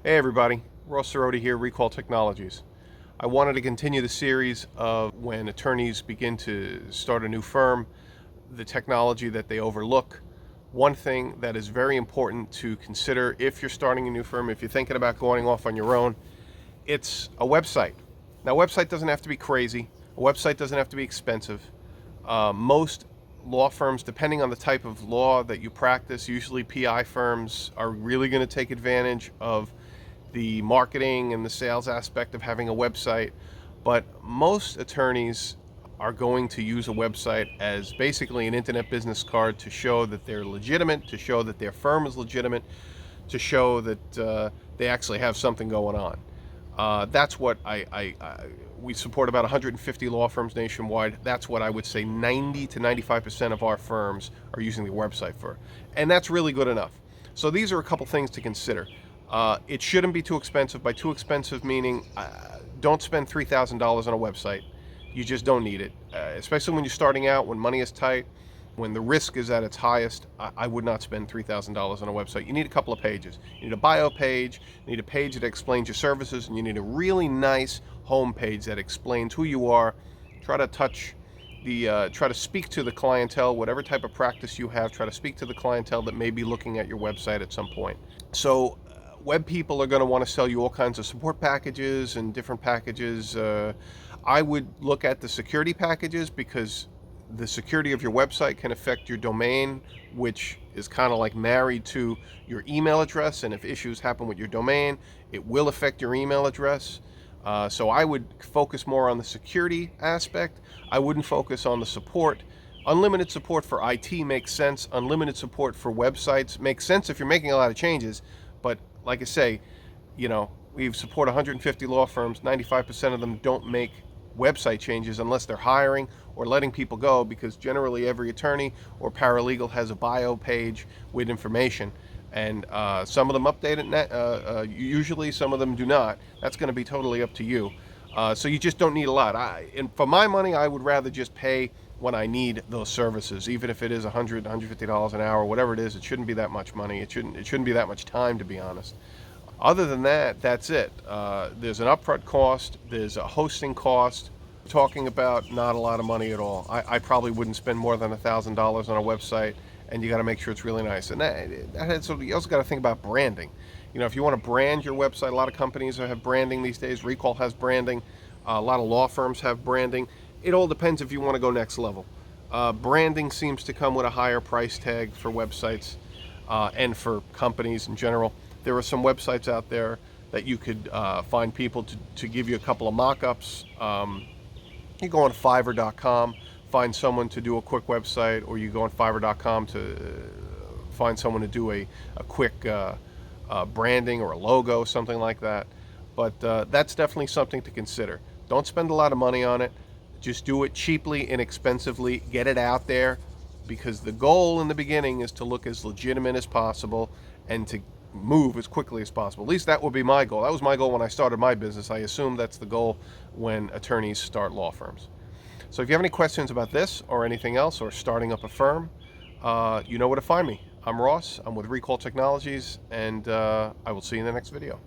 Hey everybody, Ross Soroti here, Recall Technologies. I wanted to continue the series of when attorneys begin to start a new firm, the technology that they overlook. One thing that is very important to consider if you're starting a new firm, if you're thinking about going off on your own, it's a website. Now, a website doesn't have to be crazy. A website doesn't have to be expensive. Most law firms, depending on the type of law that you practice, usually PI firms are really going to take advantage of the marketing and the sales aspect of having a website. But most attorneys are going to use a website as basically an internet business card to show that they're legitimate, to show that their firm is legitimate, to show that they actually have something going on. That's what we support about 150 law firms nationwide. That's what I would say 90 to 95% of our firms are using the website for. And that's really good enough. So these are a couple things to consider. It shouldn't be too expensive. By too expensive meaning, don't spend $3,000 on a website. You just don't need it, especially when you're starting out, when money is tight, when the risk is at its highest. I would not spend $3,000 on a website. You need a couple of pages. You need a bio page, you need a page that explains your services, and you need a really nice home page that explains who you are. Try to speak to the clientele, whatever type of practice you have. Try to speak to the clientele that may be looking at your website at some point. So web people are going to want to sell you all kinds of support packages and different packages. I would look at the security packages because the security of your website can affect your domain, which is kind of like married to your email address. And if issues happen with your domain, it will affect your email address. So I would focus more on the security aspect. I wouldn't focus on the support. Unlimited support for IT makes sense. Unlimited support for websites makes sense if you're making a lot of changes. But like I say, we support 150 law firms. 95% of them don't make website changes unless they're hiring or letting people go, because generally every attorney or paralegal has a bio page with information. And some of them update it, usually some of them do not. That's going to be totally up to you. So you just don't need a lot. And for my money, I would rather just pay when I need those services, even if it is $100, $150 an hour, whatever it is. It shouldn't be that much money. It shouldn't be that much time, to be honest. Other than that, that's it. There's an upfront cost. There's a hosting cost. Talking about not a lot of money at all. I probably wouldn't spend more than $1,000 on a website, and you got to make sure it's really nice. And so you also got to think about branding. If you want to brand your website, a lot of companies have branding these days. Recall has branding. A lot of law firms have branding. It all depends if you want to go next level. Branding seems to come with a higher price tag for websites and for companies in general. There are some websites out there that you could find people to give you a couple of mock-ups. You go on Fiverr.com, find someone to do a quick website, or you go on Fiverr.com to find someone to do a quick branding or a logo, something like that. But that's definitely something to consider. Don't spend a lot of money on it. Just do it cheaply, inexpensively. Get it out there, because the goal in the beginning is to look as legitimate as possible and to move as quickly as possible. At least that would be my goal. That was my goal when I started my business. I assume that's the goal when attorneys start law firms. So if you have any questions about this or anything else, or starting up a firm, you know where to find me. I'm Ross. I'm with Recall Technologies, and I will see you in the next video.